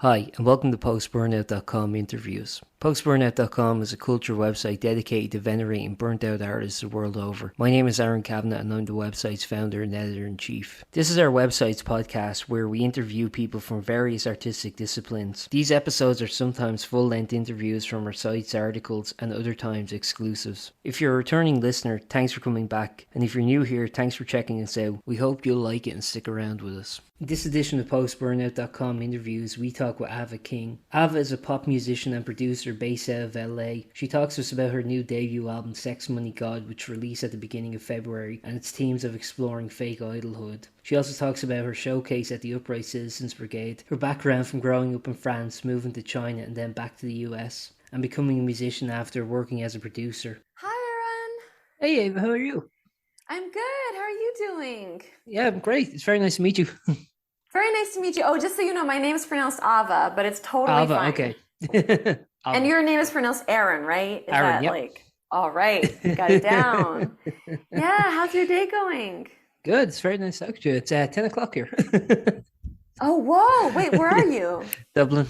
Hi, and welcome to Post-Burnout.com interviews. Post-Burnout.com is a culture website dedicated to venerating burnt-out artists the world over. My name is Aaron Kavanagh, and I'm the website's founder and editor-in-chief. This is our website's podcast where we interview people from various artistic disciplines. These episodes are sometimes full-length interviews from our site's articles, and other times exclusives. If you're a returning listener, thanks for coming back, and if you're new here, thanks for checking us out. We hope you'll like it and stick around with us. In this edition of Post-Burnout.com interviews, we talk with Ava King. Ava is a pop musician and producer based out of LA. She talks to us about her new debut album, Sex Money God, which released at the beginning of February, and its themes of exploring fake idolhood. She also talks about her showcase at the Upright Citizens Brigade, her background from growing up in France, moving to China, and then back to the US, and becoming a musician after working as a producer. Hi, Hey Ava, how are you? Aaron. I'm good. How are you doing? Yeah, I'm great. It's very nice to meet you. Very nice to meet you. Oh, just so you know, my name is pronounced Ava, but it's totally Ava, fine. okay. And your name is pronounced Aaron, right? Is Aaron, that yep. all right, got it down. Yeah, how's your day going? Good, it's very nice to talk to you. It's 10 o'clock here. Oh, whoa. Wait, where are you? Dublin.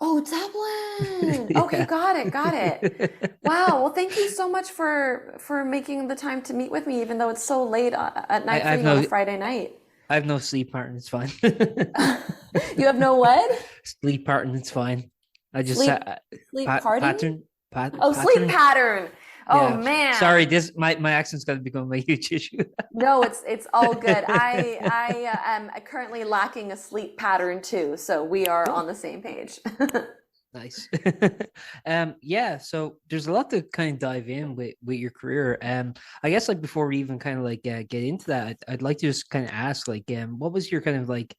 Oh, Dublin. Yeah. Okay, got it. Wow. Well, thank you so much for making the time to meet with me, even though it's so late at night for you on a Friday night. I have no sleep pattern, it's fine. You have no what? Sleep pattern, it's fine. I just sleep party? pattern. Sleep pattern. Oh Yeah. man. Sorry, my accent's gonna become a huge issue. No, it's all good. I am currently lacking a sleep pattern too, so we are on the same page. Nice. Yeah, so there's a lot to kind of dive in with your career. I guess like before we even kind of like get into that, I'd like to just kind of ask like what was your kind of like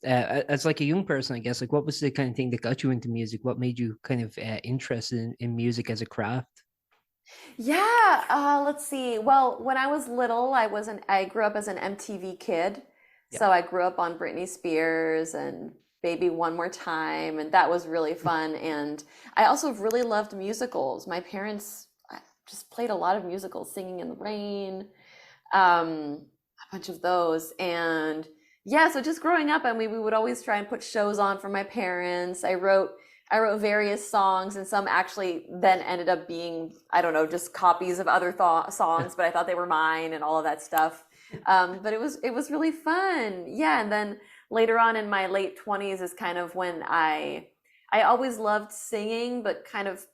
as like a young person, I guess, like what was the kind of thing that got you into music? What made you kind of interested in music as a craft? Yeah, let's see. Well, when I was little, I grew up as an MTV kid. Yeah. So I grew up on Britney Spears and Baby One More Time, and that was really fun. And I also really loved musicals. My parents just played a lot of musicals, Singing in the Rain, a bunch of those. And yeah, so just growing up, and we would always try and put shows on for my parents. I wrote various songs, and some actually then ended up being, I don't know, just copies of other songs, but I thought they were mine and all of that stuff. But it was really fun. Yeah, and then later on in my late 20s is kind of when I always loved singing, but kind of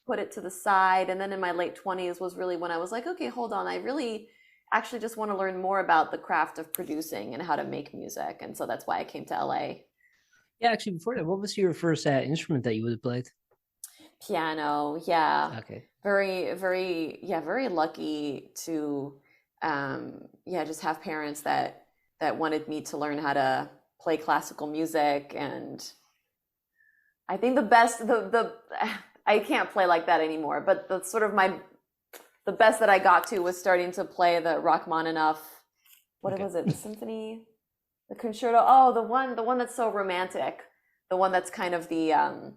put it to the side. And then in my late 20s was really when I was like, okay, hold on, I really actually just want to learn more about the craft of producing and how to make music. And so that's why I came to LA. Yeah, actually, before that, what was your first instrument that you would have played? Piano, yeah. Okay. Very lucky to yeah, just have parents that wanted me to learn how to play classical music. And I think the best the I can't play like that anymore, but the sort of the best that I got to was starting to play the Rachmaninoff, what was it, the symphony? The concerto. Oh, the one that's so romantic. The one that's kind of the I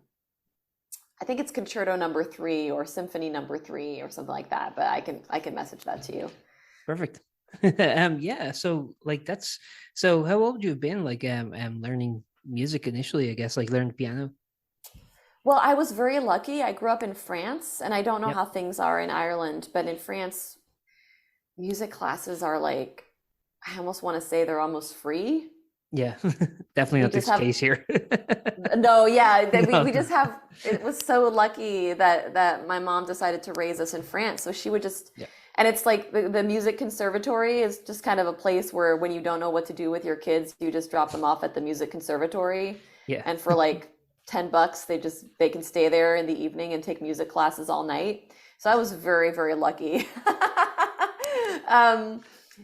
think it's concerto number 3 or symphony number 3 or something like that, but I can message that to you. Perfect. Yeah, so like so how old you have been like learning music initially, I guess, like learning piano? Well, I was very lucky. I grew up in France, and I don't know Yep. how things are in Ireland, but in France, music classes are like, I almost want to say they're almost free. Yeah, definitely We not just the have case here. No, yeah, No. we just have, it was so lucky that my mom decided to raise us in France. So she would just, Yeah. and it's like the music conservatory is just kind of a place where when you don't know what to do with your kids, you just drop them off at the music conservatory. Yeah. And for like $10, they can stay there in the evening and take music classes all night. So I was very lucky.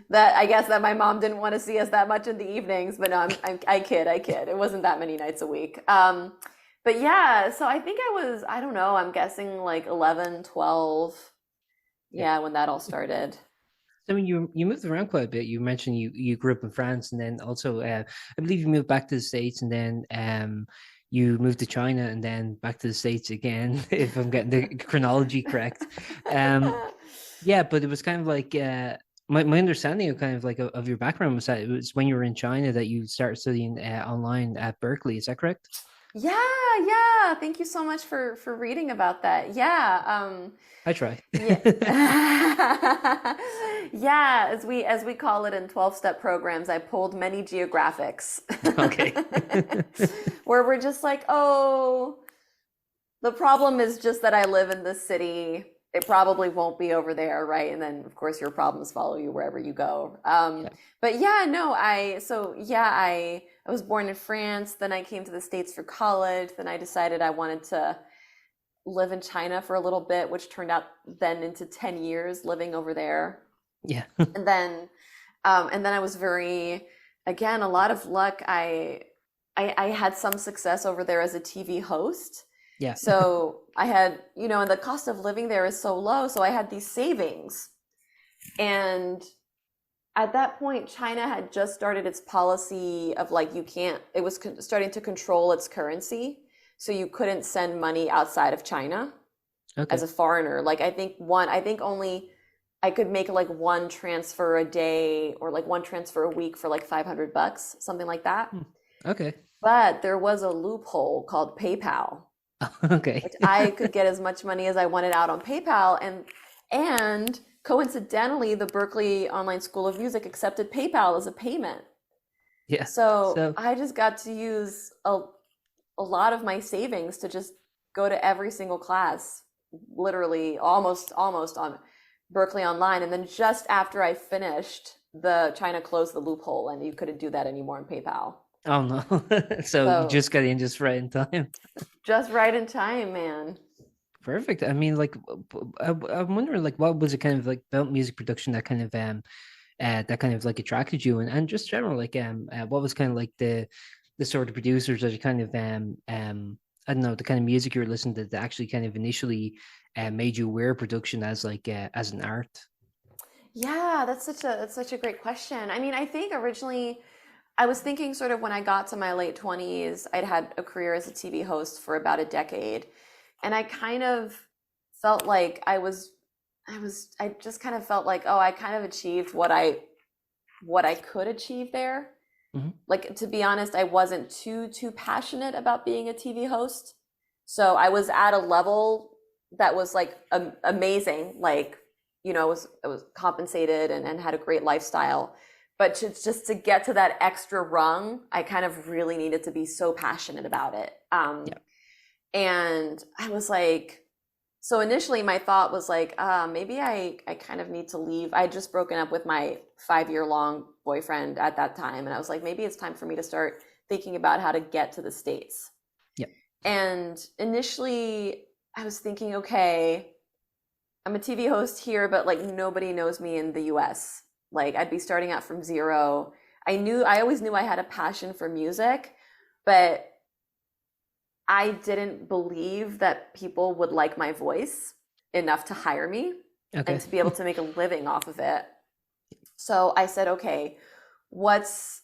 That I guess that my mom didn't want to see us that much in the evenings, but no, I kid. It wasn't that many nights a week. But yeah, so I think I don't know, I'm guessing like 11, 12. Yeah, when that all started. I mean, you moved around quite a bit. You mentioned you grew up in France, and then also I believe you moved back to the States, and then you moved to China, and then back to the States again, if I'm getting the chronology correct. Um, yeah, but it was kind of like My understanding of kind of like of your background was that it was when you were in China that you started studying online at Berkeley. Is that correct? Yeah, yeah. Thank you so much for reading about that. Yeah. I try. Yeah. Yeah, as we call it in 12-step programs, I pulled many geographics. Okay. Where we're just like, "Oh, the problem is just that I live in this city. It probably won't be over there, right?" And then, of course, your problems follow you wherever you go. Yeah. But yeah, no, I was born in France. Then I came to the States for college. Then I decided I wanted to live in China for a little bit, which turned out then into 10 years living over there. Yeah. And then, I was again, a lot of luck. I had some success over there as a TV host. Yeah. So I had, and the cost of living there is so low. So I had these savings. And at that point, China had just started its policy of like, it was starting to control its currency. So you couldn't send money outside of China as Okay. a foreigner. Like I think only I could make like one transfer a day or like one transfer a week for like $500, something like that. Hmm. Okay. But there was a loophole called PayPal, Okay. which I could get as much money as I wanted out on PayPal. And coincidentally, the Berklee Online School of Music accepted PayPal as a payment. Yeah. So So I just got to use a lot of my savings to just go to every single class, literally almost on Berklee Online. And then just after I finished, the China closed the loophole and you couldn't do that anymore on PayPal. oh no. So you So just got in just right in time. just right in time, man. Perfect. I mean, like, I'm wondering, like, what was it kind of like about music production that kind of like attracted you, and just general, like, what was kind of like the sort of producers that you kind of I don't know, the kind of music you were listening to that actually kind of initially made you aware of production as like as an art. Yeah, that's such a great question. I mean, I think originally I was thinking sort of when I got to my late 20s, I'd had a career as a TV host for about a decade. And I kind of felt like I just kind of felt like, oh, I kind of achieved what I could achieve there. Hmm. Like to be honest, I wasn't too passionate about being a TV host. So I was at a level that was like amazing. Like, I was compensated and had a great lifestyle. But just to get to that extra rung, I kind of really needed to be so passionate about it. Yeah. And I was like, so initially my thought was like, maybe I kind of need to leave. I had just broken up with my 5-year long boyfriend at that time. And I was like, maybe it's time for me to start thinking about how to get to the States. Yeah. And initially I was thinking, okay, I'm a TV host here, but like nobody knows me in the US. Like I'd be starting out from zero. I always knew I had a passion for music, but I didn't believe that people would like my voice enough to hire me and Okay. to be able to make a living off of it. So I said, okay, what's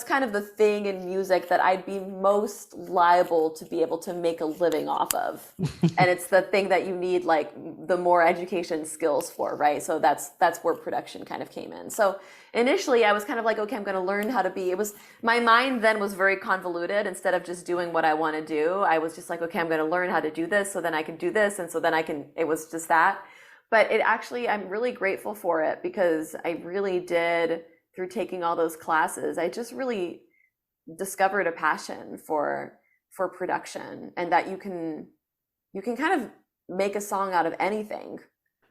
kind of the thing in music that I'd be most liable to be able to make a living off of? And it's the thing that you need like the more education skills for, right? So that's where production kind of came in. So initially I was kind of like, okay, I'm going to learn how to be, my mind then was very convoluted. Instead of just doing what I want to do, I was just like, okay, I'm going to learn how to do this so then I can do this. And so then it was just that. But it actually, I'm really grateful for it because I really did, through taking all those classes, I just really discovered a passion for production and that you can kind of make a song out of anything.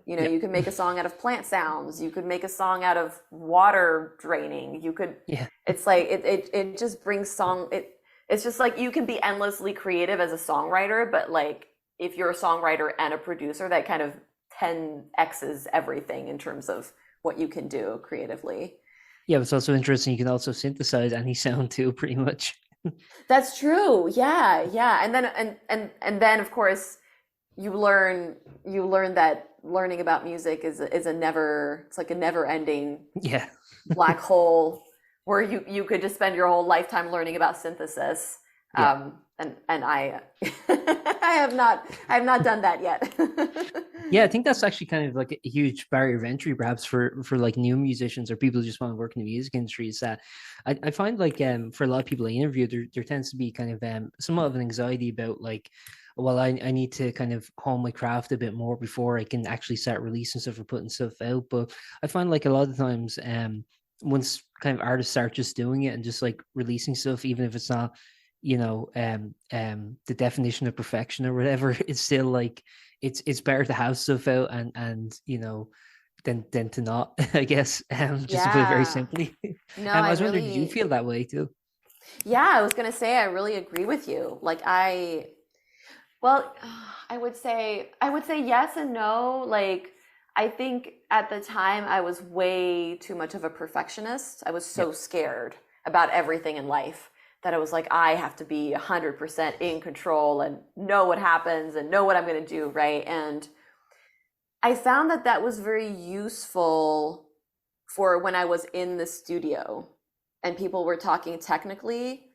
Yeah. You can make a song out of plant sounds, you could make a song out of water draining. Yeah. It's like it just brings it's just like you can be endlessly creative as a songwriter, but like if you're a songwriter and a producer, that kind of 10x's everything in terms of what you can do creatively. Yeah, it's also interesting. You can also synthesize any sound too, pretty much. That's true. Yeah, yeah. And then and then of course you learn that learning about music is a never it's like a never ending Yeah. black hole where you could just spend your whole lifetime learning about synthesis. Yeah. and I I have not done that yet. Yeah, I think that's actually kind of like a huge barrier of entry, perhaps for like new musicians or people who just want to work in the music industry. Is that I find like for a lot of people I interview, there tends to be kind of somewhat of an anxiety about like, well, I need to kind of hone my craft a bit more before I can actually start releasing stuff or putting stuff out. But I find like a lot of times, once kind of artists start just doing it and just like releasing stuff, even if it's not, the definition of perfection or whatever, it's still like it's better to have stuff out and than to not, I guess. Just to put it very Yeah. simply. No, I I was wondering, did you really, feel that way too? yeah, I was gonna say I really agree with you. Well, I would say yes and no. Like, I think at the time I was way too much of a perfectionist. I was Yeah. so scared about everything in life that I was like, I have to be 100% in control and know what happens and know what I'm gonna do, right? And I found that that was very useful for when I was in the studio and people were talking technically.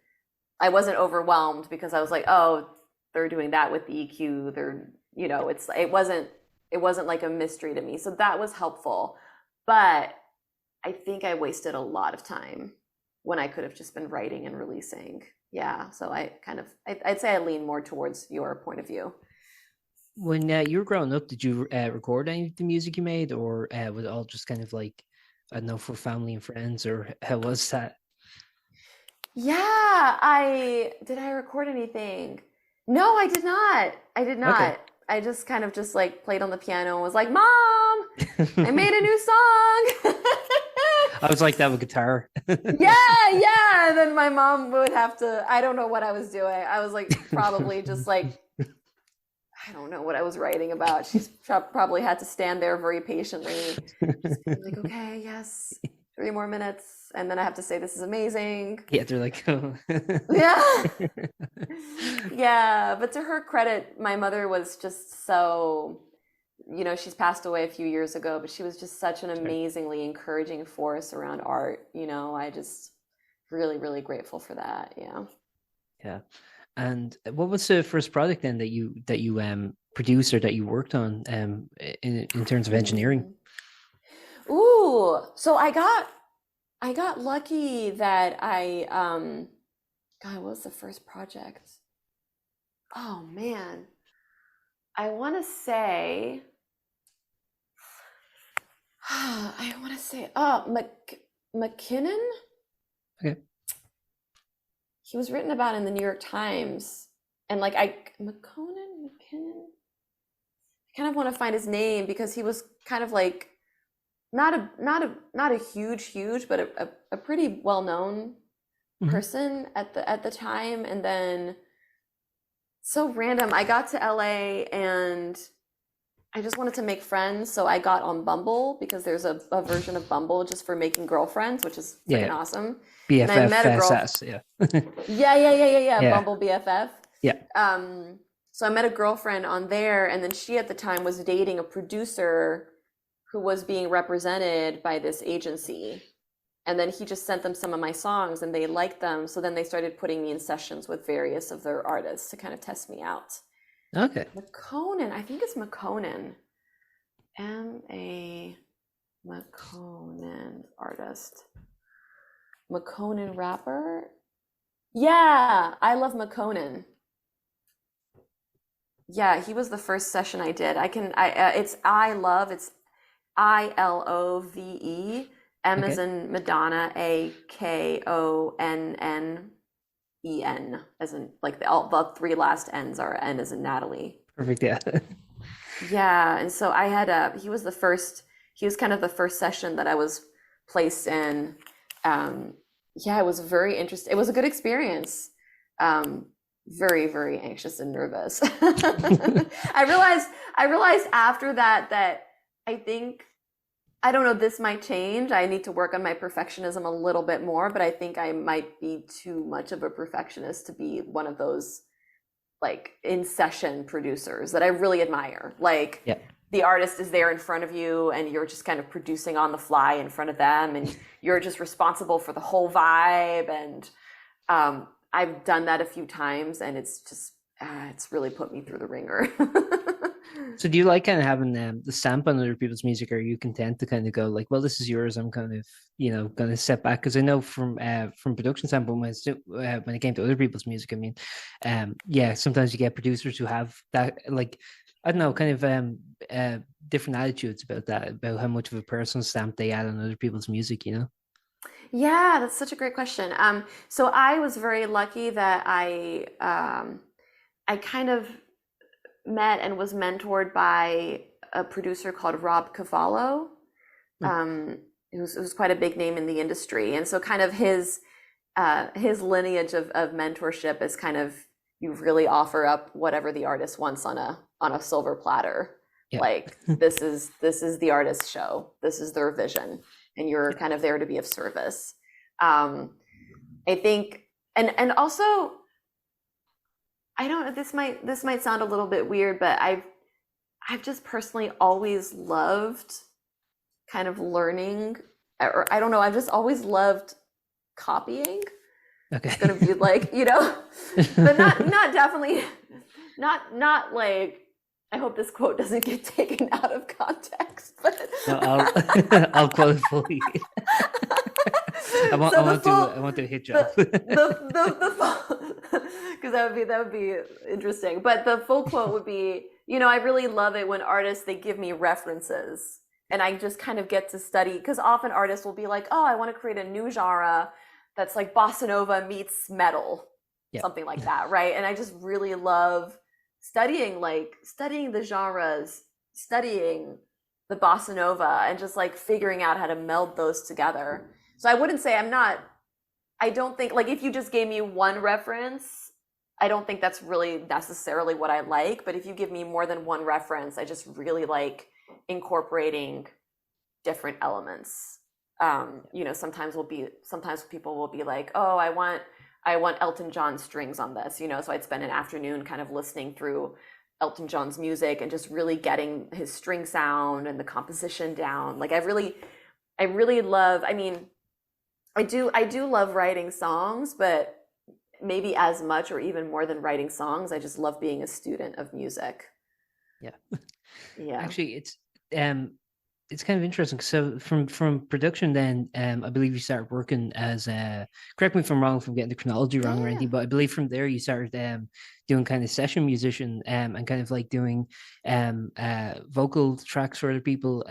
I wasn't overwhelmed because I was like, oh, they're doing that with the EQ. It wasn't like a mystery to me. So that was helpful. But I think I wasted a lot of time when I could have just been writing and releasing. Yeah. So I'd say I lean more towards your point of view. When you were growing up, did you record any of the music you made, or was it all just kind of like, I don't know, for family and friends, or how was that? Yeah, did I record anything? No, I did not. I did Okay. not. I just kind of just like played on the piano and was like, "Mom, I made a new song." I was like that with guitar. Yeah, yeah. And then my mom would have to, I don't know what I was doing. I was like probably just like, I don't know what I was writing about. She's probably had to stand there very patiently, just being like, okay, yes, 3 more minutes. And then I have to say, this is amazing. Yeah, they're like, oh. Yeah. Yeah. But to her credit, my mother was just so, she's passed away a few years ago, but she was just such an Sorry. amazingly encouraging force around art. I just really, really grateful for that. Yeah. Yeah. And what was the first project then that you produced or that you worked on in terms of engineering? Hmm. Ooh, so I got lucky that God, what was the first project? Oh man. I want to say I want to say McKinnon. Okay. He was written about in the New York Times, and like I McKinnon. I kind of want to find his name because he was kind of like not a huge, but a pretty well known Hmm. person at the time. And then so random, I got to LA and I just wanted to make friends, so I got on Bumble because there's a version of Bumble just for making girlfriends, which is freaking Yeah. awesome. And I met a girl. BFFSS. Yeah. Yeah. Yeah. Bumble BFF. Yeah. So I met a girlfriend on there, and then she at the time was dating a producer who was being represented by this agency. And then he just sent them some of my songs and they liked them. So then they started putting me in sessions with various of their artists to kind of test me out. Okay. McConan, I think it's McConan. M.A. McConan artist. McConan rapper? Yeah, I love McConan. Yeah, he was the first session I did. It's it's Ilove. M as Okay. in Madonna, Akonnnen, as in like the three last N's are N as in Natalie. Perfect. Yeah. Yeah, and so he was kind of the first session that I was placed in. Yeah, it was very interesting. It was a good experience. Um, Very, very anxious and nervous. I realized after that I think I don't know, this might change. I need to work on my perfectionism a little bit more, but I think I might be too much of a perfectionist to be one of those like in session producers that I really admire. Like Yeah. the artist is there in front of you and you're just kind of producing on the fly in front of them and you're just responsible for the whole vibe. And I've done that a few times, and it's just it's really put me through the ringer. So do you like kind of having the stamp on other people's music, or are you content to kind of go like, well, this is yours, I'm kind of, going to step back? Because I know from production standpoint, when it came to other people's music, I mean, yeah, sometimes you get producers who have that, like, I don't know, kind of different attitudes about that, about how much of a personal stamp they add on other people's music, you know? Yeah, that's such a great question. So I was very lucky that I kind of met and was mentored by a producer called Rob Cavallo, Mm. who's quite a big name in the industry. And so kind of his lineage of mentorship is kind of, you really offer up whatever the artist wants on a silver platter. Yeah. Like this is the artist's show. This is their vision, and you're kind of there to be of service. I think, and also, I don't know, this might sound a little bit weird, but I've just personally always loved kind of learning, or I don't know, I've just always loved copying. Okay. It's gonna be like, but not definitely, not like, I hope this quote doesn't get taken out of context, but No, I'll quote it fully. I want to hit job. Because that would be interesting. But the full quote would be, I really love it when artists, they give me references, and I just kind of get to study, because often artists will be like, oh, I want to create a new genre that's like bossa nova meets metal, something like that, right? And I just really love studying the genres, studying the bossa nova, and just like figuring out how to meld those together. So I wouldn't say I don't think, like, if you just gave me one reference, I don't think that's really necessarily what I like. But if you give me more than one reference, I just really like incorporating different elements. Sometimes people will be like, oh, I want Elton John strings on this, so I'd spend an afternoon kind of listening through Elton John's music and just really getting his string sound and the composition down. Like I really love, I do love writing songs, but maybe as much or even more than writing songs, I just love being a student of music. Yeah. Yeah. Actually, it's kind of interesting. So from production, then I believe you started working as correct me if I'm wrong, if I'm getting the chronology wrong or anything, but I believe from there you started doing kind of session musician and kind of like doing vocal tracks for other people.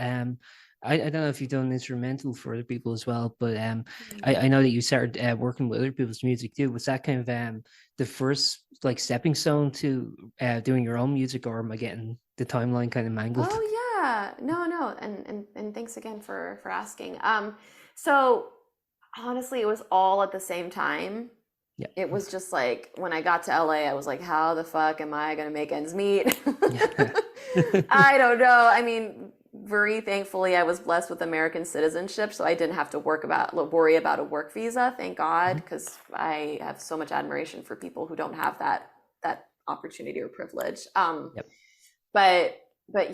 I don't know if you've done instrumental for other people as well, but I know that you started working with other people's music too. Was that kind of the first like stepping stone to doing your own music, or am I getting the timeline kind of mangled? Oh yeah, no, and thanks again for asking. So honestly, it was all at the same time. Yeah. It was just like when I got to LA, I was like, how the fuck am I gonna make ends meet? I don't know. Very thankfully, I was blessed with American citizenship, so I didn't have to worry about a work visa. Thank God, because I have so much admiration for people who don't have that opportunity or privilege. But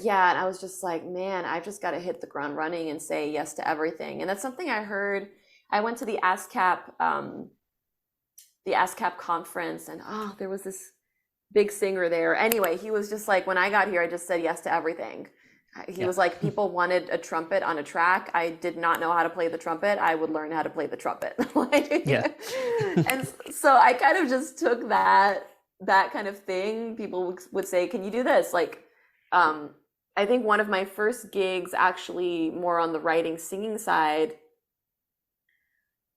yeah, and I was just like, man, I've just got to hit the ground running and say yes to everything. And that's something I heard. I went to the ASCAP conference, and there was this big singer there. Anyway, he was just like, when I got here, I just said yes to everything. He was like, people wanted a trumpet on a track. I did not know how to play the trumpet. I would learn how to play the trumpet. And so I kind of just took that kind of thing. People would say, can you do this? Like, I think one of my first gigs, actually more on the writing, singing side,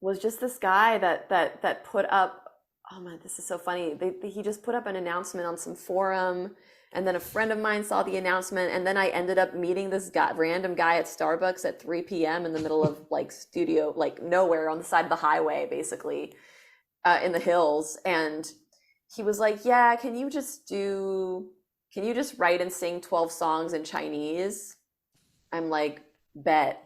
was just this guy that put up, oh man, this is so funny. He just put up an announcement on some forum, and then a friend of mine saw the announcement, and then I ended up meeting this random guy at Starbucks at 3 p.m. in the middle of like studio, like nowhere, on the side of the highway, basically, in the hills. And he was like, yeah, can you just write and sing 12 songs in Chinese? I'm like, bet.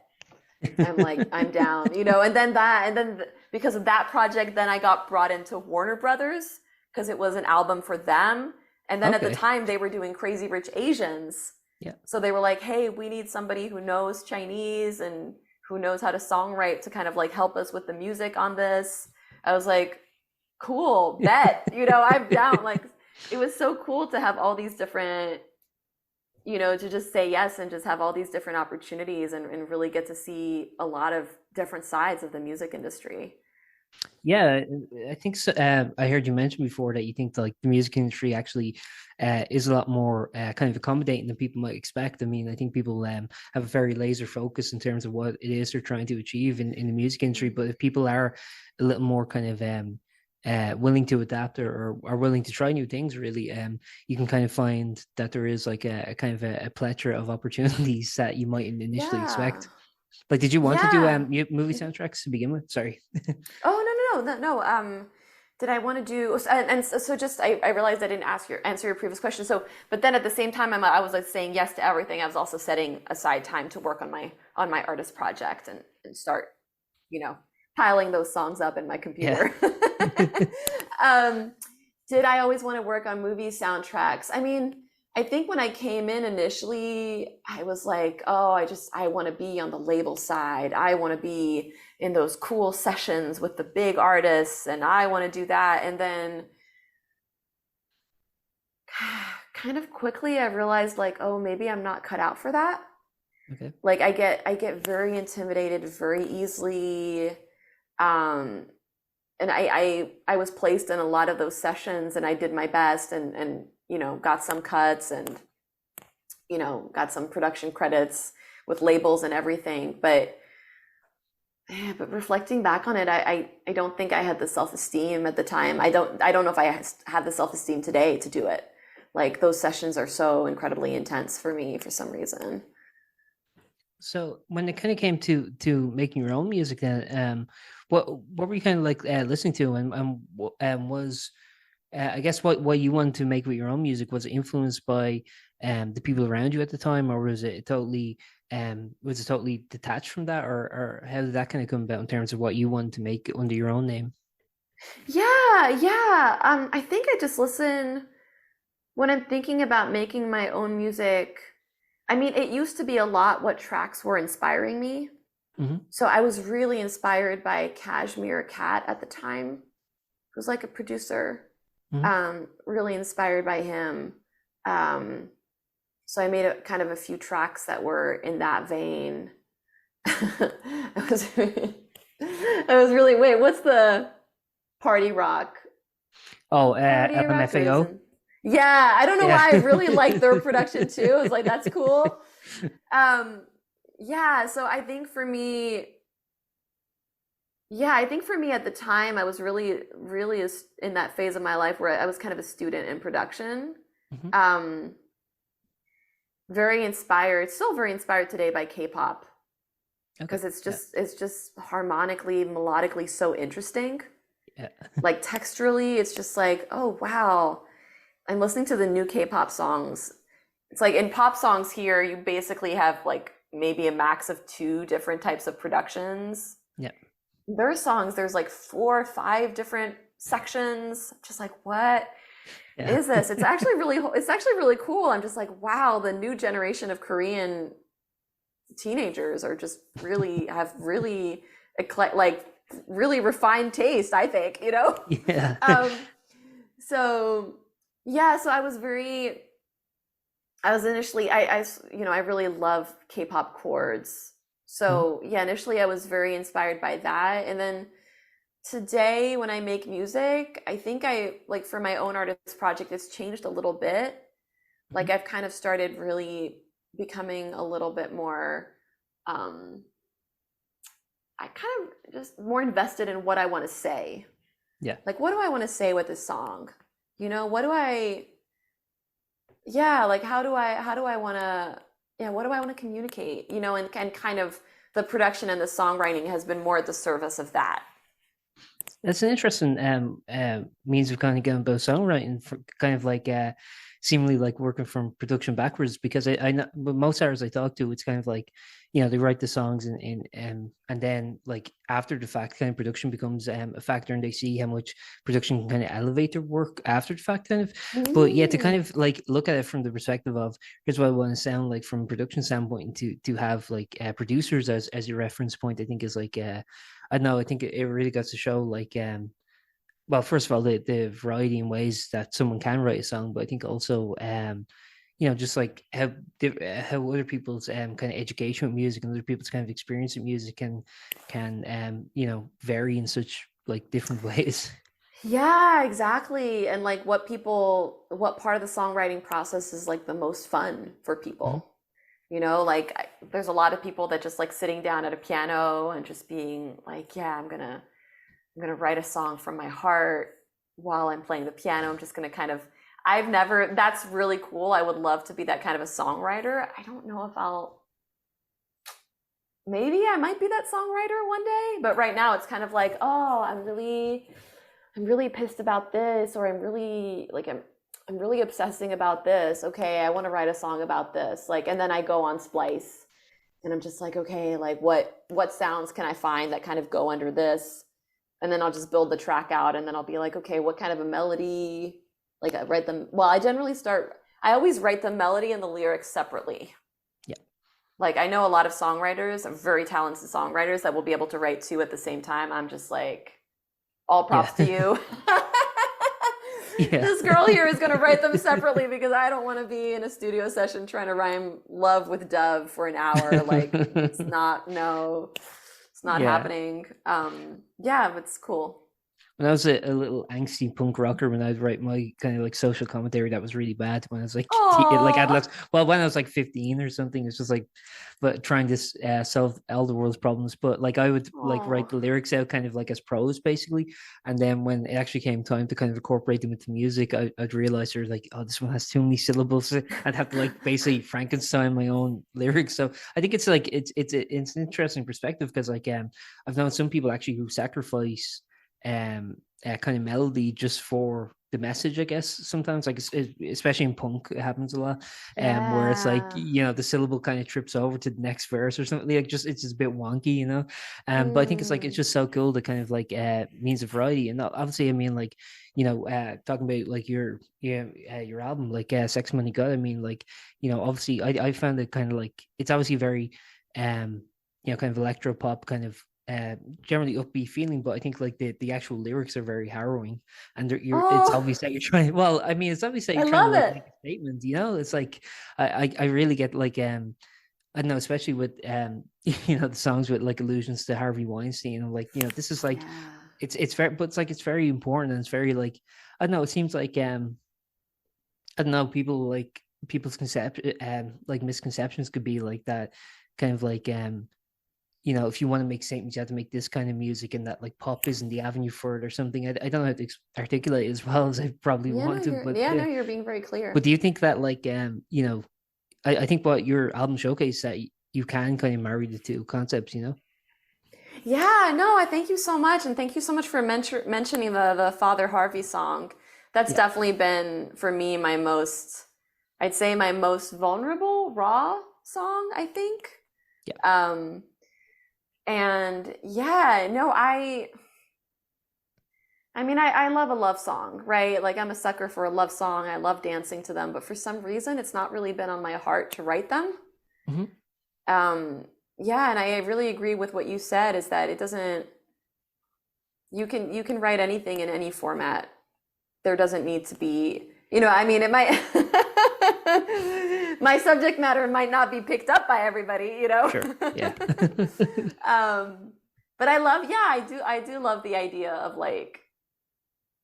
I'm like, I'm down, and then because of that project, then I got brought into Warner Brothers, because it was an album for them. And then at the time they were doing Crazy Rich Asians. Yeah. So they were like, hey, we need somebody who knows Chinese and who knows how to songwrite to kind of like help us with the music on this. I was like, cool, bet, I'm down. Like, it was so cool to have all these different, to just say yes and just have all these different opportunities and really get to see a lot of different sides of the music industry. Yeah, I think so. I heard you mention before that you think like the music industry actually is a lot more kind of accommodating than people might expect. I mean, I think people have a very laser focus in terms of what it is they're trying to achieve in the music industry. But if people are a little more kind of willing to adapt or are willing to try new things, really, you can kind of find that there is like a kind of a plethora of opportunities that you might initially Yeah. expect. Like, did you want to do Yeah. movie soundtracks to begin with? Sorry. Oh, no, no, no, no, no. Did I want to do, and so just, I realized I didn't answer your previous question. So, but then at the same time, I was like saying yes to everything. I was also setting aside time to work on my artist project and start, you know, piling those songs up in my Yeah. computer. um, did I always want to work on movie soundtracks? I mean, I think when I came in initially, I was like, oh, I want to be on the label side. I want to be in those cool sessions with the big artists, and I want to do that. And then kind of quickly, I realized like, oh, maybe I'm not cut out for that. Okay. Like I get very intimidated very easily. Um, and I was placed in a lot of those sessions, and I did my best and got some cuts and got some production credits with labels and everything. But yeah, but reflecting back on it, I don't think I had the self-esteem at the time. I don't know if I have the self-esteem today to do it. Like those sessions are so incredibly intense for me for some reason. So when it kind of came to making your own music, then what were you kind of like listening to, and was I guess what you wanted to make with your own music, was it influenced by the people around you at the time, or was it totally detached from that, or how did that kind of come about in terms of what you wanted to make under your own name? Yeah, yeah. I think I just listen when I'm thinking about making my own music. I mean, it used to be a lot what tracks were inspiring me. Hmm. So I was really inspired by Kashmir Cat at the time, who's like a producer. Hmm. Really inspired by him. Um, so I made kind of a few tracks that were in that vein. I was, I was really, wait, what's the party rock? Oh, Party rockers LMFAO. and yeah, I don't know Yeah. why I really like their production too. I was like, that's cool. Um, yeah, so I think for me, yeah, I think for me at the time, I was really, really in that phase of my life where I was kind of a student in production. Hmm. Um, very inspired, still very inspired today by K-pop Okay. because Yeah. it's just harmonically, melodically so interesting. Yeah. Like texturally, it's just like, oh wow. I'm listening to the new K-pop songs. It's like in pop songs here, you basically have like maybe a max of two different types of productions. Yeah. Their songs, there's like four or five different sections. Just like, what Yeah. is this? It's actually really cool. I'm just like, wow, the new generation of Korean teenagers are just really have really like really refined taste, I think, Yeah. Um, so yeah, so I was initially, I really love K-pop chords. Mhm. So yeah, initially I was very inspired by that. And then today when I make music, I think like for my own artist project, it's changed a little bit. Like Mhm. I've kind of started really becoming a little bit more, um, I kind of just more invested in what I want to say. Yeah. Like, what do I want to say with this song? What do yeah, like how do I want to, yeah, what do I want to communicate? And kind of the production and the songwriting has been more at the service of that. That's an interesting means of kind of going about songwriting, for kind of like seemingly like working from production backwards. Because I know but most artists I talk to, it's kind of like they write the songs and then like after the fact, kind of production becomes a factor, and they see how much production can kind of elevate their work after the fact, kind of. But yeah, to kind Mm. of like look at it from the perspective of here's what I want to sound like from a production standpoint, and to have like producers as your reference point, I think is like I don't know. I think it really got to show like well, first of all, the variety in ways that someone can write a song, but I think also, just like how other people's kind of education with music and other people's kind of experience with music can vary in such like different ways. Yeah, exactly. And like what part of the songwriting process is like the most fun for Mhm. people? Like there's a lot of people that just like sitting down at a piano and just being like, yeah, I'm gonna write a song from my heart while I'm playing the piano. I'm just gonna kind of, that's really cool. I would love to be that kind of a songwriter. I don't know if maybe I might be that songwriter one day, but right now it's kind of like, oh, I'm really pissed about this, or I'm really obsessing about this. Okay, I want to write a song about this. Like, and then I go on Splice and I'm just like, okay, like what sounds can I find that kind of go under this? And then I'll just build the track out, and then I'll be like, okay, what kind of a melody? Like I write them. Well, I always write the melody and the lyrics separately. Yeah. Like I know a lot of songwriters, very talented songwriters that will be able to write two at the same time. I'm just like, all Yeah. props to you. Yeah. This girl here is going to write them separately because I don't want to be in a studio session trying to rhyme love with dove for an hour. Like it's not, no, it's not Yeah. happening. Yeah, but it's cool. When I was a little angsty punk rocker, when I'd write my kind of like social commentary that was really bad when I was like like Oh, adolescent. Well, when I was like 15 or something, it's just like, but trying to solve all the world's problems. But like I would like write oh, the lyrics out kind of like as prose basically, and then when it actually came time to kind of incorporate them into music, I'd realize there's like, oh, this one has too many syllables. I'd have to like basically Frankenstein my own lyrics. So I think it's like it's an interesting perspective because like I've known some people actually who sacrifice kind of melody just for the message, I guess. Sometimes like especially in punk it happens a lot, where it's like, yeah. the syllable kind of trips over to the next verse or something, like just it's just a bit wonky, but I think it's like it's Mm. just so cool, the kind of like means of variety. And obviously I mean like, talking about like your album like Sex Money God, I mean like, obviously I found it kind of like it's obviously very kind of electro pop kind of generally upbeat feeling, but I think like the actual lyrics are very harrowing, and it's Oh, obvious that you're trying. Well, I mean, it's obvious that I you're trying to love like it. make a statement. It's like I really get like I don't know, especially with the songs with like allusions to Harvey Weinstein. I'm like, this is like Yeah. it's very, but it's like it's very important, and it's very like, I don't know. It seems like I don't know, people's conception like misconceptions could be like that, kind of like if you want to make statements, you have to make this kind of music, and that like pop isn't the avenue for it or something. I don't know how to Mm. articulate it as well as I probably Yeah, no, want to, you're but yeah, yeah. no, you're being very But clear. do you think that like I think what your album showcase that you can kind of marry the two concepts, Yeah, no, I thank you so much, and thank you so much for mentioning the Father Harvey song. That's Yeah, definitely been for me I'd say my most vulnerable, raw song, I think. yeah, Um, and yeah, no, I mean, I love a love song, right? Like I'm a sucker for a love song. I love dancing to them, but for some reason, it's not really been on my heart to write them. hmm Um, yeah, and I really agree with what you said is that it doesn't you can write anything in any format. There doesn't need to be, I mean, it might my subject matter might not be picked up by everybody. sure, yeah, um, but yeah, I do love the idea of like,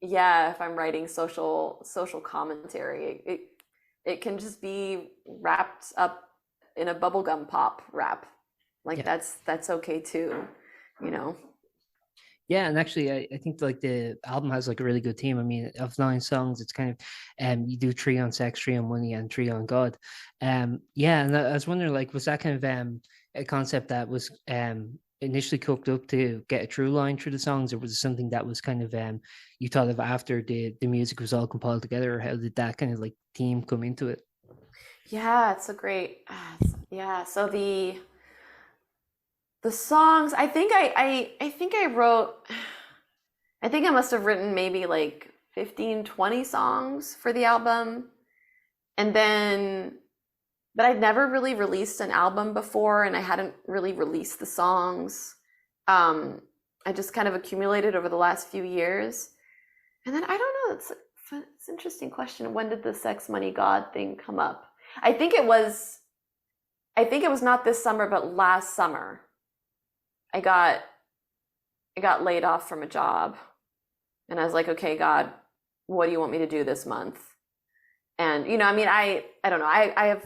yeah, if I'm writing social commentary, it can just be wrapped up in a bubblegum pop wrap. Like yeah. that's okay too, you know. Yeah, and actually, I think like the album has like a really good theme. I mean, of 9 songs, it's kind of you do three on sex, three on money, and three on God. Yeah, and I was wondering, like, was that kind of a concept that was initially cooked up to get a true line through the songs, or was it something that was kind of you thought of after the music was all compiled together, or how did that kind of like theme come into it? Yeah, it's a great yeah, so the songs, I think I wrote, I think I must have written maybe like 15, 20 songs for the album. And then, but I'd never really released an album before, and I hadn't really released the songs. Um, I just kind of accumulated over the last few years. And then I don't know. It's an interesting question. When did the sex, money, God thing come up? I think it was. I think it was not this summer, but last summer. I got laid off from a job, and I was like, okay, God, what do you want me to do this month? And I mean, I don't know. I have,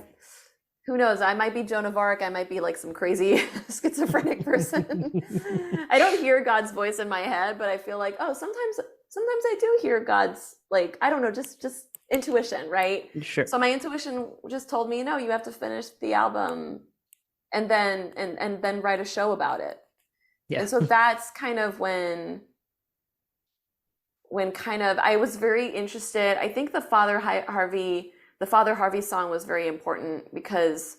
who knows? I might be Joan of Arc. I might be like some crazy schizophrenic person. I don't hear God's voice in my head, but I feel like, oh, sometimes I do hear God's, like, I don't know, just intuition, right? Sure. So my intuition just told me, no, you have to finish the album and then write a show about it. Yeah. And so that's kind of when kind of I was very interested. I think the Father Harvey song was very important because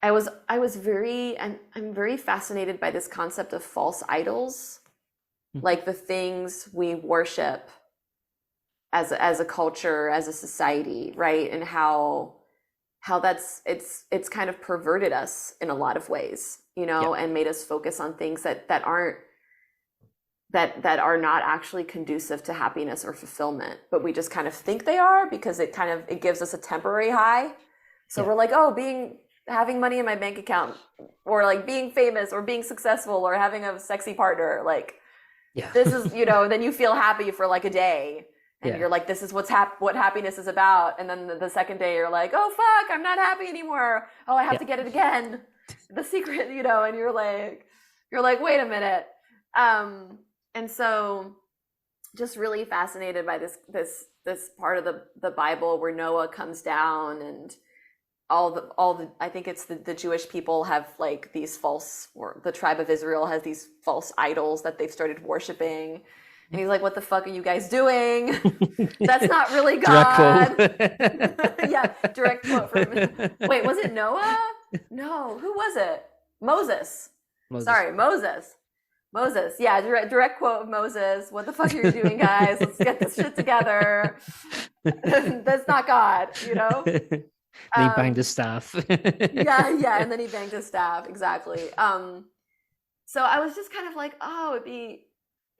I'm very fascinated by this concept of false idols, like the things we worship as a culture, as a society, right? And how that's it's kind of perverted us in a lot of ways, and made us focus on things that are not actually conducive to happiness or fulfillment, but we just kind of think they are because it gives us a temporary high. So we're like, oh, having money in my bank account, or like being famous, or being successful, or having a sexy partner, like this is, then you feel happy for like a day, and you're like, this is what happiness is about. And then the second day you're like, oh fuck, I'm not happy anymore. Oh, I have to get it again. The secret, and you're like, wait a minute. And so just really fascinated by this part of the Bible where Noah comes down, and all the I think it's the Jewish people have like these false, or the tribe of Israel has these false idols that they've started worshiping. And he's like, what the fuck are you guys doing? That's not really God. Direct quote. Yeah, direct quote from, wait, was it Noah? No, who was it? Moses. Sorry, Moses. Yeah, direct quote of Moses. What the fuck are you doing, guys? Let's get this shit together. That's not God, And he banged his staff. yeah, and then he banged his staff, exactly. So I was just kind of like, oh, it'd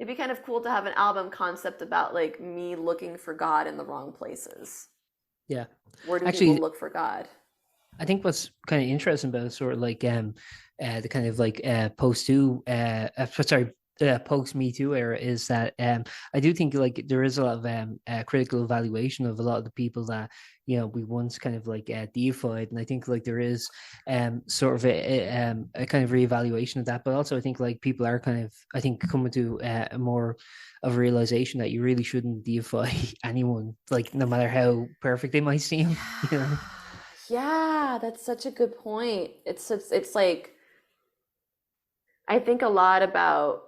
be kind of cool to have an album concept about like me looking for God in the wrong places. Yeah. Where do people look for God? I think what's kind of interesting about sort of like the kind of like post Me Too era is that I do think like there is a lot of critical evaluation of a lot of the people that we once kind of like deified, and I think like there is sort of a kind of reevaluation of that. But also I think like people are kind of coming to a more of a realization that you really shouldn't deify anyone, like no matter how perfect they might seem. Yeah, that's such a good point. It's like, I think a lot about,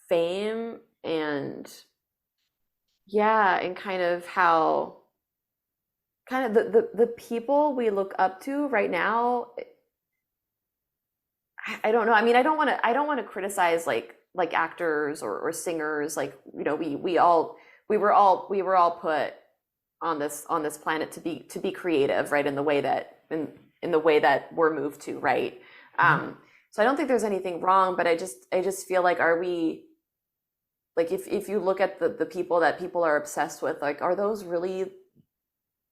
fame and kind of how kind of the people we look up to right now. I don't know. I mean, I don't want to criticize like actors or singers. Like, we were all put on this planet to be creative, right? In the way that we're moved to, right? So I don't think there's anything wrong, but I just feel like, are we, like, if you look at the people that people are obsessed with, like, are those really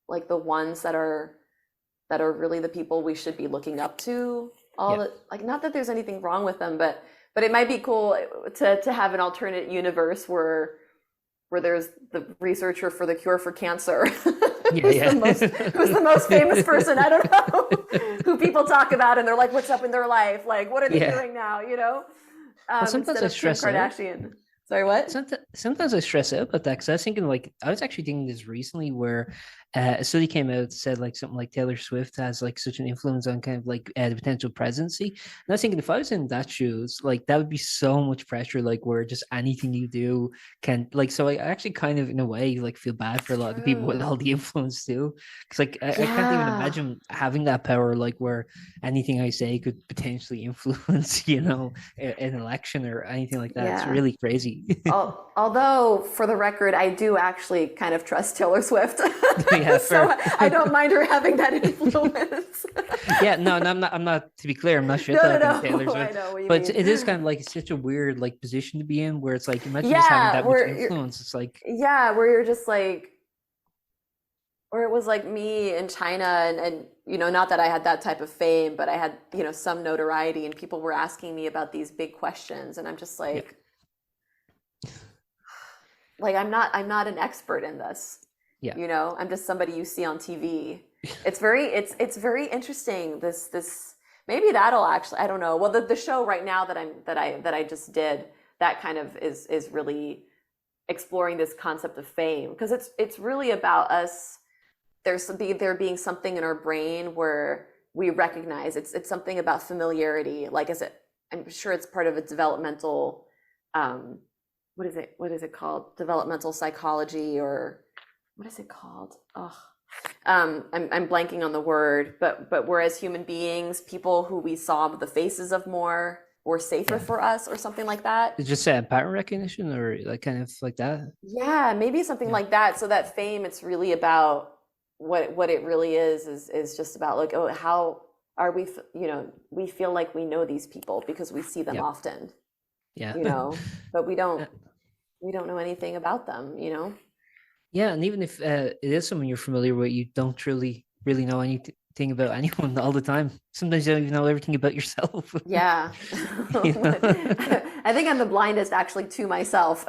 like the ones that are really the people we should be looking up to? Like, not that there's anything wrong with them, but it might be cool to have an alternate universe where there's the researcher for the cure for cancer. Who's the most famous person? I don't know. Who people talk about, and they're like, "What's up in their life? Like, what are they doing now?" Sometimes I stress Kim Kardashian. Sorry, what? Sometimes I stress out about that because I was thinking, like, I was actually thinking this recently where a study came out said like something like Taylor Swift has like such an influence on kind of like the potential presidency. And I was thinking, if I was in that shoes, like that would be so much pressure, like where just anything you do can, like, so I actually kind of in a way like feel bad for a lot of the people with all the influence too, because like I can't even imagine having that power, like where anything I say could potentially influence an election or anything like that. It's really crazy. crazy. Although, for the record, I do actually kind of trust Taylor Swift. Yeah, So fair. I don't mind her having that influence. Yeah, no, no, I'm not. To be clear, I'm not shit No, no, talking Taylor no. I Swift, know what you but mean. it is kind of like such a weird like position to be in, where it's like imagine just having Yeah, that much influence. It's like, where you're just like, or it was like me in China, and not that I had that type of fame, but I had some notoriety, and people were asking me about these big questions, and I'm just yeah, like I'm not an expert in this. yeah, I'm just somebody you see on TV. It's very interesting. This maybe that'll actually, I don't know. Well, the show right now that I just did, that kind of is really exploring this concept of fame, because it's really about us. There being something in our brain where we recognize it's something about familiarity. Like, I'm sure it's part of a developmental, what is it called? Developmental psychology, or what is it called? Oh, I'm blanking on the word, but whereas human beings, people who we saw the faces of more were safer yeah. for us, or something like that. It's just pattern recognition, or like kind of like that. Yeah, maybe something Yeah, like that. So that fame, it's really about what it really is just about, like, oh, how are we, we feel like we know these people because we see them yeah, often, yeah. but we don't Uh, we don't know anything about them. Yeah, and even if it is someone you're familiar with, you don't really know anything about anyone all the time. Sometimes you don't even know everything about yourself. Yeah. You know? I think I'm the blindest actually to myself.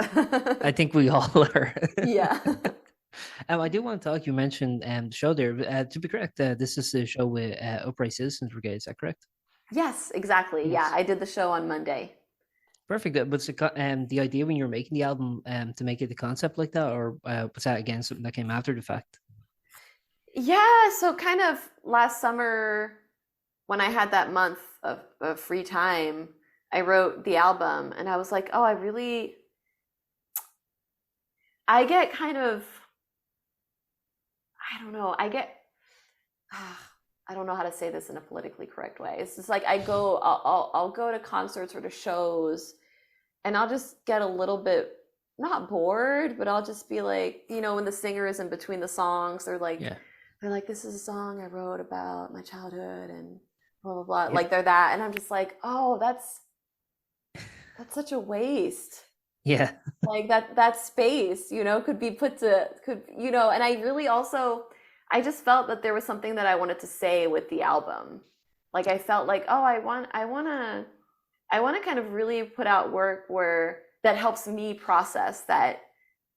I think we all are. Yeah. I do want to talk. You mentioned the show there. To be correct, this is the show with Upright Citizens Brigade. Is that correct? Yes, exactly. Yeah, Yes. I did the show on Monday. Perfect. But the idea when you were making the album to make it the concept like that, or was that again something that came after the fact? Yeah, so kind of last summer, when I had that month of free time, I wrote the album, and I was like, oh, I get kind of, I don't know, I don't know how to say this in a politically correct way. It's just like I'll go to concerts or to shows, and I'll just get a little bit, not bored, but I'll just be like, when the singer is in between the songs, Yeah. they're like, this is a song I wrote about my childhood and blah blah blah. Yeah. Like, they're that, and I'm just like, oh, that's such a waste. Yeah. Like, that space, could be put to could and I really also, I just felt that there was something that I wanted to say with the album. Like, I felt like, oh, I want to kind of really put out work where that helps me process that,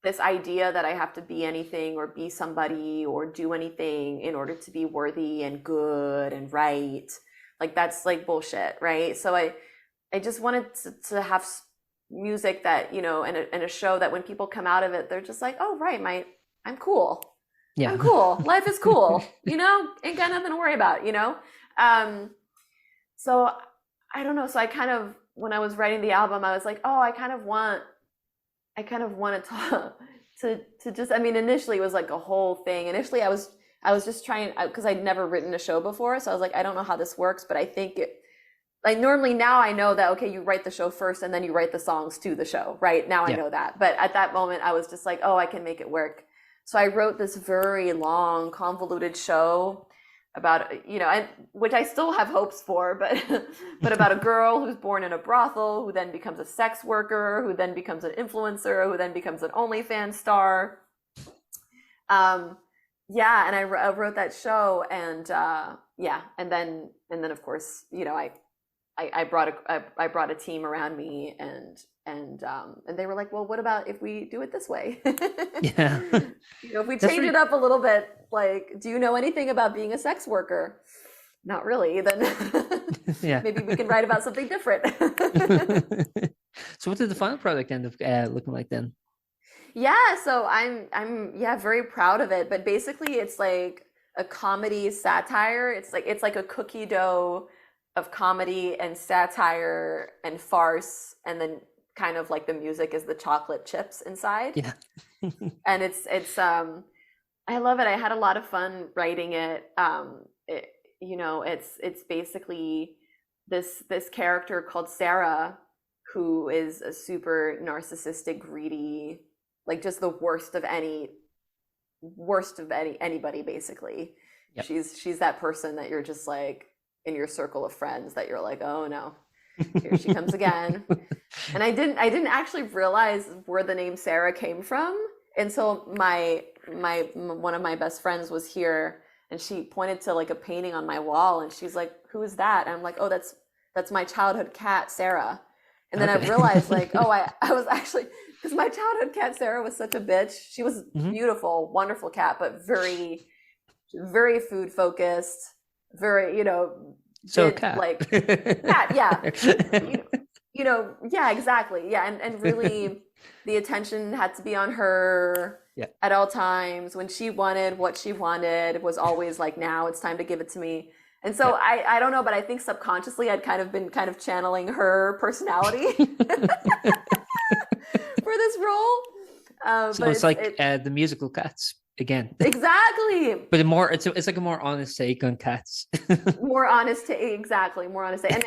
this idea that I have to be anything or be somebody or do anything in order to be worthy and good and right. Like, that's like bullshit, right? So I just wanted to have music that, and a show that when people come out of it, they're just like, oh, right, I'm cool. Yeah. I'm cool. Life is cool. Ain't got nothing to worry about. So I don't know. So I kind of, when I was writing the album, I was like, oh, I kind of wanted to just, I mean, initially it was like a whole thing. Initially I was just trying, because I'd never written a show before. So I was like, I don't know how this works, but I think like, normally now I know that, okay, you write the show first and then you write the songs to the show, right? Now I Yeah. know that. But at that moment I was just like, oh, I can make it work. So I wrote this very long, convoluted show about, which I still have hopes for, but about a girl who's born in a brothel, who then becomes a sex worker, who then becomes an influencer, who then becomes an OnlyFans star. Yeah, and I wrote that show, and yeah, and then of course, I brought a team around me, and they were like, well, what about if we do it this way? Yeah. If we That's change it up a little bit, like, do you know anything about being a sex worker? Not really. Then Yeah. maybe we can write about something different. So what did the final product end up looking like then? Yeah, so I'm yeah, very proud of it. But basically it's like a comedy satire. It's like a cookie dough of comedy and satire and farce, and then kind of like the music is the chocolate chips inside. Yeah. And it's I love it. I had a lot of fun writing it. It's basically this character called Sarah, who is a super narcissistic, greedy, like just the worst of anybody basically. Yep. She's that person that you're just like in your circle of friends that you're like, oh no, here she comes again. And I didn't actually realize where the name Sarah came from until my one of my best friends was here, and she pointed to like a painting on my wall, and she's like, who is that? And I'm like, oh, that's my childhood cat, Sarah. And then I realized like, oh, I was actually, because my childhood cat Sarah was such a bitch. She was beautiful, wonderful cat, but very, very food focused, very, So cat. like cat, yeah. Yeah, exactly. Yeah. And really the attention had to be on her at all times. When she wanted what she wanted, it was always like, now it's time to give it to me. And so I don't know, but I think subconsciously I'd been channeling her personality for this role. So it's like the musical Cats again. Exactly. But it's like a more honest take on Cats. More honest take. And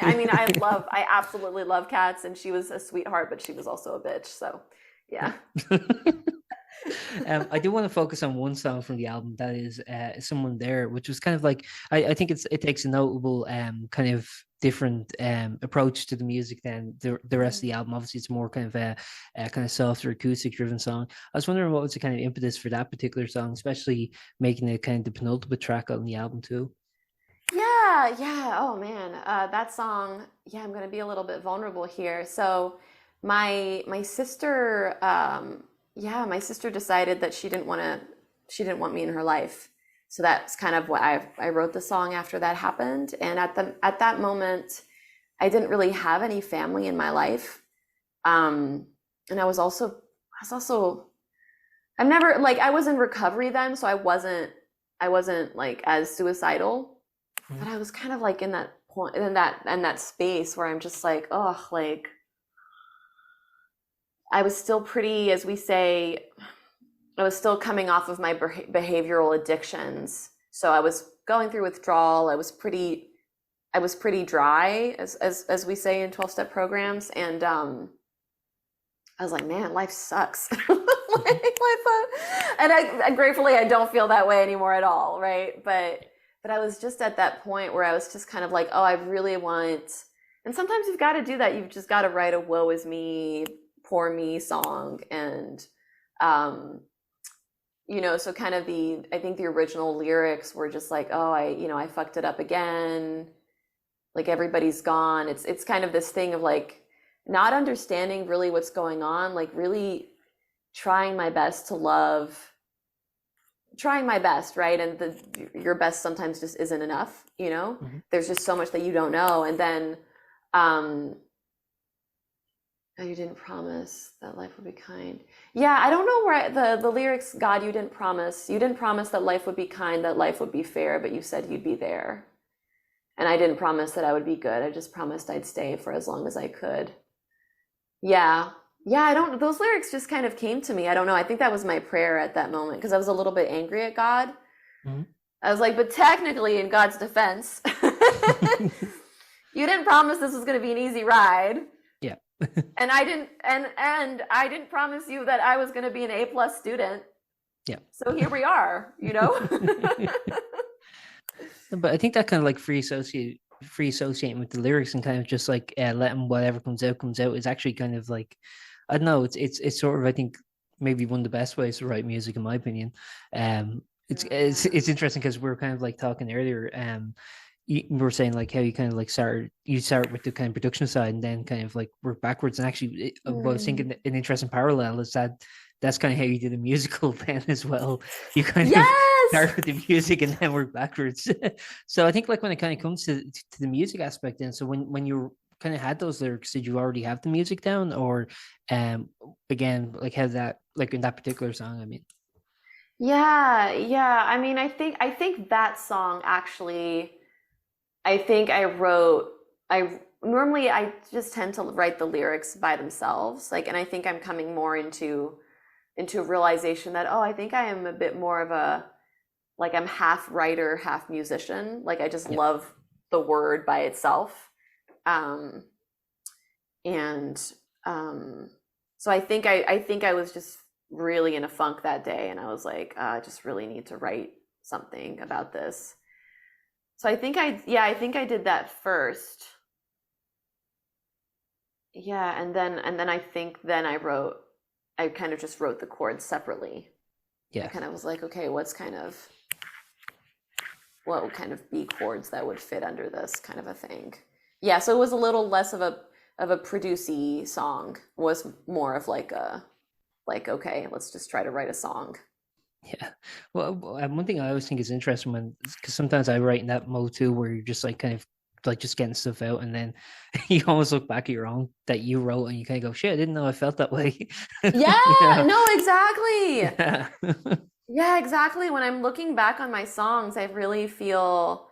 I mean, I absolutely love Cats, and she was a sweetheart, but she was also a bitch. So yeah. I do want to focus on one song from the album that is Someone There, which was kind of like, I think it takes a notable kind of different approach to the music than the rest of the album. Obviously it's more kind of a kind of softer acoustic driven song. I was wondering what was the kind of impetus for that particular song, especially making it kind of the penultimate track on the album too. Yeah. Oh man, that song. Yeah, I'm gonna be a little bit vulnerable here. So my sister my sister decided that she didn't want me in her life. So that's kind of what I wrote the song after that happened. And at that moment, I didn't really have any family in my life. And I was never like, I was in recovery then, so I wasn't like as suicidal, but I was kind of like in that point, in that space where I'm just like, oh, like I was still pretty, as we say, I was still coming off of my behavioral addictions. So I was going through withdrawal. I was pretty dry, as we say in 12-step programs. And I was like, man, life sucks. And gratefully, I don't feel that way anymore at all, right? But I was just at that point where I was just kind of like, oh, I really want, and sometimes you've got to do that. You've just got to write a woe is me, poor me song. And so kind of I think the original lyrics were just like, oh, I fucked it up again, like everybody's gone. It's kind of this thing of like not understanding really what's going on, like really trying my best to love, trying my best, right? And your best sometimes just isn't enough, There's just so much that you don't know. And then you didn't promise that life would be kind. Yeah, I don't know where the lyrics, God, you didn't promise that life would be kind, that life would be fair, but you said you'd be there. And I didn't promise that I would be good. I just promised I'd stay for as long as I could. Yeah, those lyrics just kind of came to me. I don't know. I think that was my prayer at that moment because I was a little bit angry at God. Mm-hmm. I was like, but technically in God's defense, you didn't promise this was going to be an easy ride. Yeah. And I didn't promise you that I was going to be an A+ student. Yeah. So here we are, But I think that kind of like free associating with the lyrics and kind of just like letting whatever comes out is actually kind of like, I don't know, it's sort of, I think maybe one of the best ways to write music in my opinion. It's interesting because we were kind of like talking earlier. You were saying like how you kind of like start with the kind of production side and then kind of like work backwards. And actually, what I was thinking an interesting parallel is that's kind of how you did a musical then as well. You kind of start with the music and then work backwards. So I think like when it kind of comes to the music aspect, then so when you kind of had those lyrics, did you already have the music down, or again, like how that, like in that particular song? I mean, yeah. I mean, I think that song actually, I think normally I just tend to write the lyrics by themselves. Like, and I think I'm coming more into a realization that, I think I am a bit more of a, like I'm half writer, half musician. Like I just love the word by itself. And so I think I was just really in a funk that day, and I was like, I just really need to write something about this. So I think I did that first. Yeah, and then I think then I kind of just wrote the chords separately. I Yeah. kind of was like, okay, what would kind of be chords that would fit under this kind of a thing. Yeah, so it was a little less of a producey song, was more of like okay, let's just try to write a song. Yeah. Well, one thing I always think is interesting because sometimes I write in that mode too, where you're just like kind of like just getting stuff out, and then you almost look back at your own that you wrote, and you kind of go, "Shit, I didn't know I felt that way." You Yeah, know? no, exactly. Yeah. Yeah, exactly. When I'm looking back on my songs, I really feel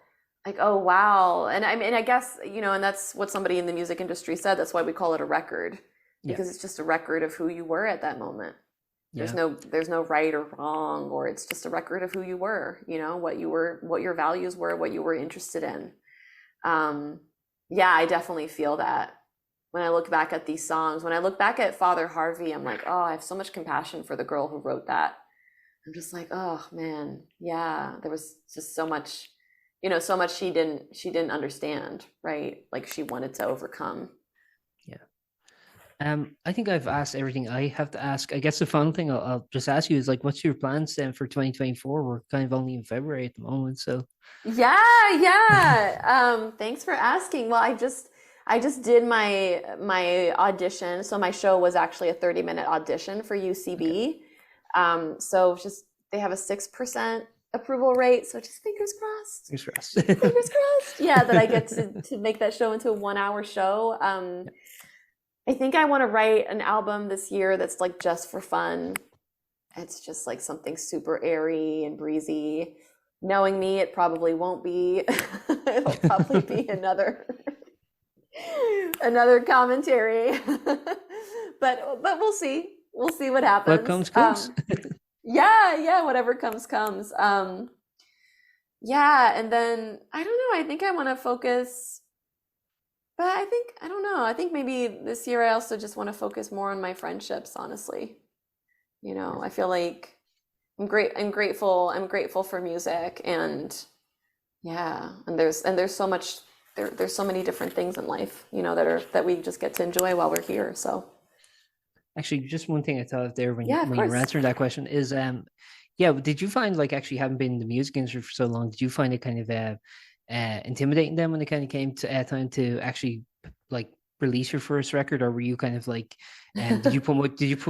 like, oh wow. And I mean, I guess, and that's what somebody in the music industry said. That's why we call it a record, Yeah. because it's just a record of who you were at that moment. There's Yeah. no right or wrong, or it's just a record of who you were, what your values were, what you were interested in. Um, yeah, I definitely feel that when I look back at these songs. When I look back at Father Harvey, I'm like, oh, I have so much compassion for the girl who wrote that. I'm just like, oh man, yeah, there was just so much, so much she didn't understand, right? Like she wanted to overcome. Yeah. I think I've asked everything I have to ask. I guess the final thing I'll just ask you is like, what's your plans then for 2024? We're kind of only in February at the moment, so Yeah, yeah. Thanks for asking. Well, I just did my audition. So my show was actually a 30-minute audition for okay. UCB. So just they have a 6% approval rate. So just fingers crossed. Thanks for us. Fingers crossed. Yeah, that I get to make that show into a 1 hour show. I think I want to write an album this year that's like just for fun. It's just like something super airy and breezy. Knowing me, it probably won't be. It'll probably be another commentary. But we'll see. We'll see what What happens. comes comes. Yeah, yeah, whatever comes comes. Yeah, and then I don't know. I think I want to focus, but I don't know. I think maybe this year I also just want to focus more on my friendships, honestly. I feel like I'm grateful for music, and yeah, and there's so much there's so many different things in life, that we just get to enjoy while we're here. So, Actually, just one thing I thought of there yeah, of when you were course. answering that question is yeah, did you find like actually having been in the music industry for so long, did you find it kind of intimidating them when it kind of came to time to actually like release your first record, or were you kind of like did you put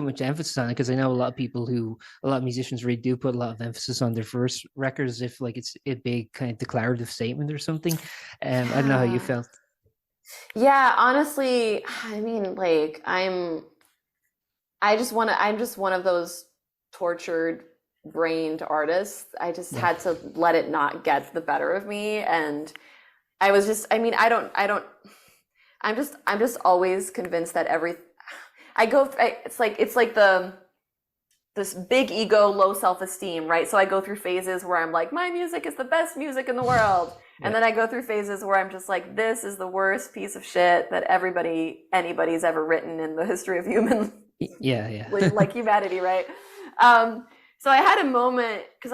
much emphasis on it? Because I know a lot of musicians really do put a lot of emphasis on their first records if like it's a big kind of declarative statement or something. I don't know how you Yeah. felt. Yeah, honestly, I mean, like I'm just one of those tortured brained artists. I just Yeah. had to let it not get the better of me. And I was just, I mean, I'm just always convinced that it's like this big ego, low self-esteem, right? So I go through phases where I'm like, my music is the best music in the world. And Yeah. then I go through phases where I'm just like, this is the worst piece of shit that anybody's ever written in the history of Yeah, yeah. like humanity, right? Um, so I had a moment because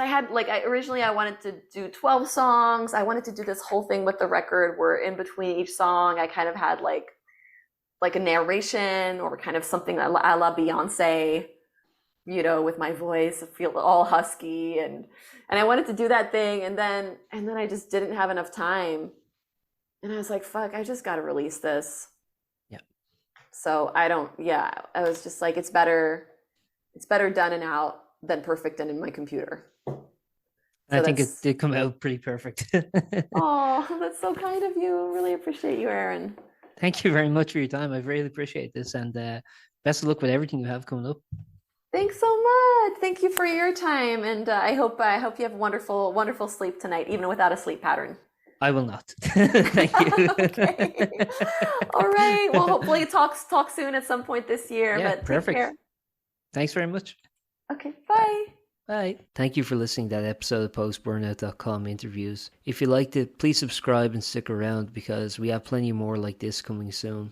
originally I wanted to do 12 songs. I wanted to do this whole thing with the record where in between each song I kind of had like a narration or kind of something a la Beyonce, with my voice, I feel all husky, and I wanted to do that thing, and then I just didn't have enough time, and I was like, fuck, I just got to release this. Yeah. So yeah, I was just like, it's better done and out than perfect and in my computer. I So think it that's, did come out pretty perfect. oh, that's so kind of you. Really appreciate you, Aaron. Thank you very much for your time. I really appreciate this, and best of luck with everything you have coming up. Thanks so much. Thank you for your time, and I hope you have wonderful, wonderful sleep tonight, even without a sleep pattern. I will not. Thank you. Okay. All right. Well, hopefully talk soon at some point this year, Yeah, but take perfect. care. Thanks very much. Okay. Bye. Bye. Bye. Thank you for listening to that episode of Post-Burnout.com interviews. If you liked it, please subscribe and stick around because we have plenty more like this coming soon.